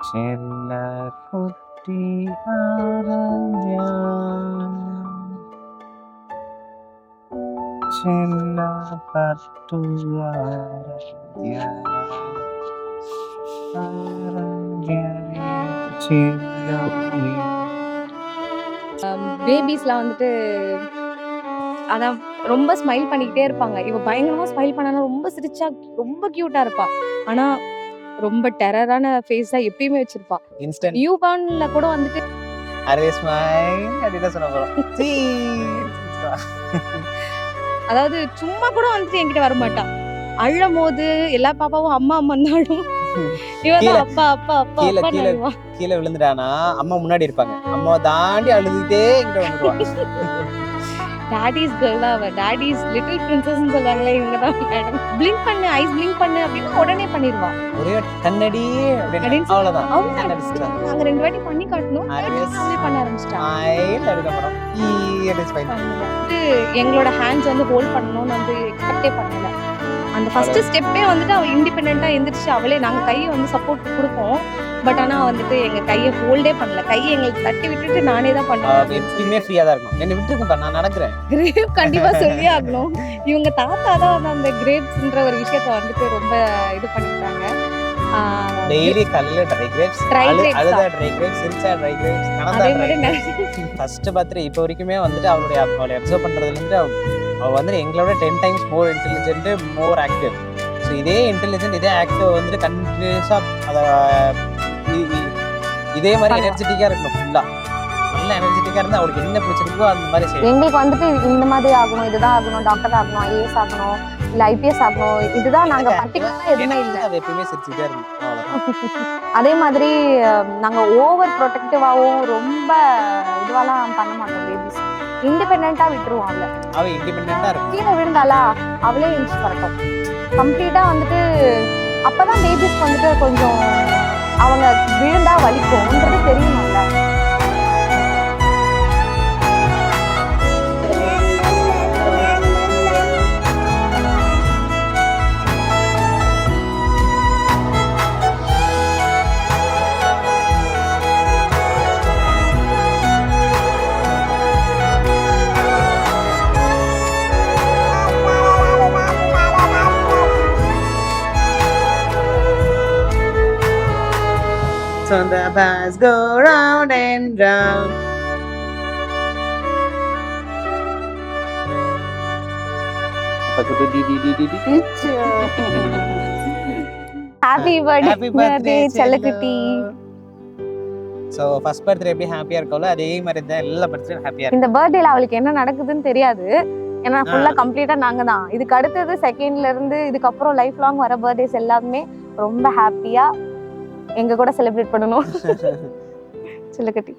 செல்ல குட்டி ஆரஞ்சா செல்ல பட்டு ஆரஞ்சா பேபிஸ்லாம் வந்துட்டு அதான் ரொம்ப ஸ்மைல் பண்ணிக்கிட்டே இருப்பாங்க. இவ பயங்கரமா ஸ்மைல் பண்ணாலும் ரொம்ப சிரிச்சா ரொம்ப கியூட்டா இருப்பா. ஆனா ரொம்ப டெரரான ஃபேஸா எப்பயுமே வச்சிருப்பா. இன்ஸ்டன்ட் யூகான்ல கூட வந்துட்டு அரே ஸ்மைல் அப்படிதான் சொல்ல போறோம். அதாவது சும்மா கூட வந்துட்டு என்கிட்ட வரமாட்டா. அழும்போது எல்லா பாப்பாவும் அம்மா அம்மான்னு அழும். இவதான் அப்பா அப்பா அப்பா கீழே அப்பா கீழே அழுவா. கீழே விழுந்துட்டானா அம்மா முன்னாடி இருப்பாங்க. அம்மாவை தாண்டி அழுதுகிட்டே இங்க வந்துருவாங்க. டாடிஸ் கேர்ள் தான் அவ. டாடிஸ் லிட்டில் பிரின்சஸ்ன்னு சொல்லுவாங்களே இவங்க தான் மேடம். பிளிங்க் பண்ணு ஐஸ் பிளிங்க் பண்ணு அப்படின்னா உடனே பண்ணிடுவா. ஒரே கண்ணடி அப்படின்னு அவ்வளவுதான். நாங்க 2 வாட்டி பண்ணி காட்டணும். அவளே பண்ண ஆரம்பிச்சிட்டா. அதுக்கப்புறம் எங்களோட ஹேண்ட்ஸ் வந்து ஹோல்ட் பண்ணணும்னு வந்து எக்ஸ்பெக்டே பண்ணல. அந்த ஃபர்ஸ்ட் ஸ்டெப்பே வந்துட்டு அவ இண்டிபெண்டன்ட்டா எந்திரிச்சு அவளே நாங்க கையை வந்து சப்போர்ட் கொடுப்போம். பட் ஆனா வந்துட்டு எங்க கையை ஹோல்டே பண்ணல. கையை எங்களுக்கு தட்டி விட்டுட்டு நானே தான் பண்ணுவேன். எப்பயுமே ஃப்ரீயா தான் இருக்கும். என்ன விட்டுருங்க நான் நடக்கிறேன். கிரேப் கண்டிப்பா சொல்லி ஆகணும். இவங்க தாத்தா தான் வந்து அந்த கிரேப்ஸ்ன்ற ஒரு விஷயத்த வந்துட்டு ரொம்ப இது பண்ணிட்டாங்க. டெய்லி காலையில ட்ரை கிரேப்ஸ், அழுதா ட்ரை கிரேப்ஸ், சிரிச்சா ட்ரை கிரேப்ஸ், நடந்தா ட்ரை கிரேப்ஸ். ஃபர்ஸ்ட் பர்த்டே இப்போ வரைக்குமே வந்துட்டு அவளை அப்சர்வ் பண்றதுல இருந்து அவ வந்து எங்களோட 10 times மோர் இன்டெலிஜென்ட், மோர் ஆக்டிவ். ஸோ இதே இன்டெலிஜென்ட் இதே ஆக்டிவ் வந்துட்டு கண்டினியூஸா அதை இதே மாதிரி எனர்ஜெட்டிக்கா இருக்கணும். ஃபுல்லா நல்ல எனர்ஜெட்டிக்கா இருந்தா அவளுக்கு என்ன பிடிச்சிருக்கோ அந்த மாதிரி செய்யணும். எங்களுக்கு வந்துட்டு இந்த மாதிரி ஆகணும், இதுதான் ஆகணும், டாக்டர் ஆகணும், ஐஏஎஸ் ஆகணும், இல்ல ஐபிஎஸ் ஆகணும், இதுதான் நாங்க பர்டிகுலரா எதுவுமே இல்லை. அது எப்பயுமே சிரிச்சுட்டே இருக்கணும். அதே மாதிரி நாங்க ஓவர் ப்ரொடெக்டிவாவும் ரொம்ப இதுவாலாம் பண்ண மாட்டோம். பேபிஸ் இண்டிபெண்டா விட்டுருவோம். அவ இண்டிபெண்டா இருக்கும். கீழே விழுந்தாளா அவளே எழுந்து பறக்கும் கம்ப்ளீட்டா வந்துட்டு. அப்பதான் பேபிஸ்க்கு வந்துட்டு கொஞ்சம் அவங்க விழுந்தா வலிக்கும்ன்றது தெரியணும்ல. So the bus go round and round. Happy birthday செல்லக்குட்டி. So first birthday எப்படி ஹாப்பியா இருக்கோல அதே மாதிரி தான் எல்லா பர்த்டே ஹாப்பியா இருக்கு. இந்த பர்த்டேல அவளுக்கு என்ன நடக்குதுன்னு தெரியாது. ஏன்னா ஃபுல்லா கம்ப்ளீட்டா நாங்க தான். இதுக்கு அடுத்தது செகண்ட்ல இருந்து இதுக்கப்புறம் லைஃப் லாங் வர பர்த்டேஸ் எல்லாமே ரொம்ப ஹாப்பியா எங்க கூட செலிப்ரேட் பண்ணணும். செல்லக்குட்டி.